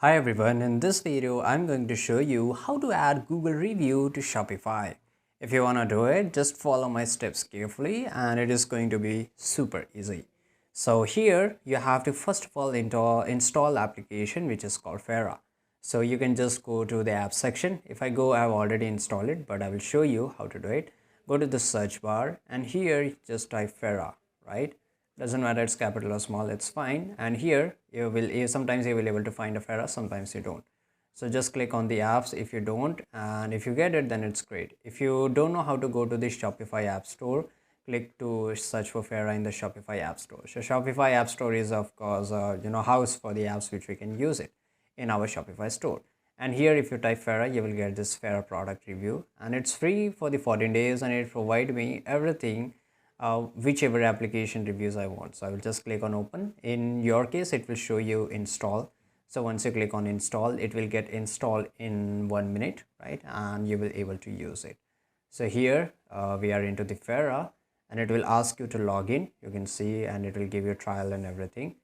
Hi everyone, in this video I'm going to show you how to add Google review to Shopify. If you want to do it, just follow my steps carefully and it is going to be super easy. So here you have to first of all install application which is called Fera. So you can just go to the app section. If I go, I've already installed it, but I will show you how to do it. Go to the search bar and here just type Fera, right? Doesn't matter it's capital or small, it's fine. And here sometimes you will able to find a Fera, sometimes you don't. So just click on the apps if you don't, and if you get it then it's great. If you don't know how to go to the Shopify app store, click to search for Fera in the Shopify app store. So Shopify app store is of course house for the apps which we can use it in our Shopify store. And here if you type Fera, you will get this Fera product review, and it's free for the 14 days and it provide me everything, whichever application reviews I want. So I will just click on open. In your case it will show you install. So once you click on install, it will get installed in 1 minute, right? And you will able to use it. So here we are into the Fera and it will ask you to log in, you can see, and it will give you trial and everything.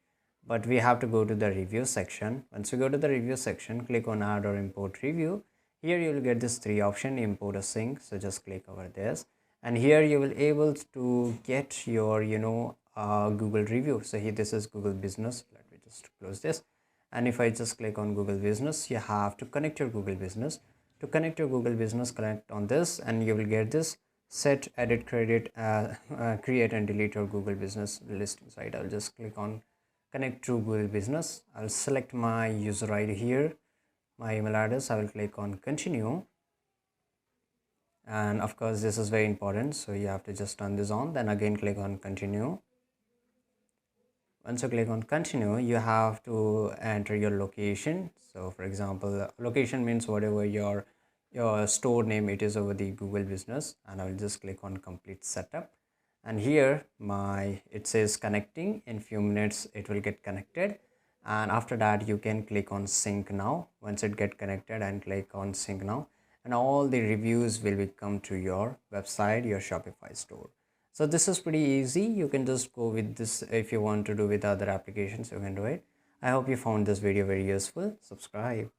But we have to go to the review section. Once you go to the review section, click on add or import review. Here you will get this three option, import a sync. So just click over this and here you will able to get your Google review. So here this is Google Business. Let me just close this, and if I just click on Google Business, you have to connect your Google Business. To connect your Google Business, connect on this and you will get this set, edit, credit, create and delete your Google Business listings, right? I'll just click on connect to Google Business. I'll select my user ID here, my email address. I will click on continue, and of course this is very important, so you have to just turn this on, then again click on continue. Once you click on continue, you have to enter your location. So for example, location means whatever your store name it is over the Google Business, and I will just click on complete setup. And here it says connecting. In few minutes it will get connected, and after that you can click on sync now. Once it get connected and click on sync now, and all the reviews will come to your website, your Shopify store. So this is pretty easy. You can just go with this. If you want to do with other applications, you can do it. I hope you found this video very useful. Subscribe.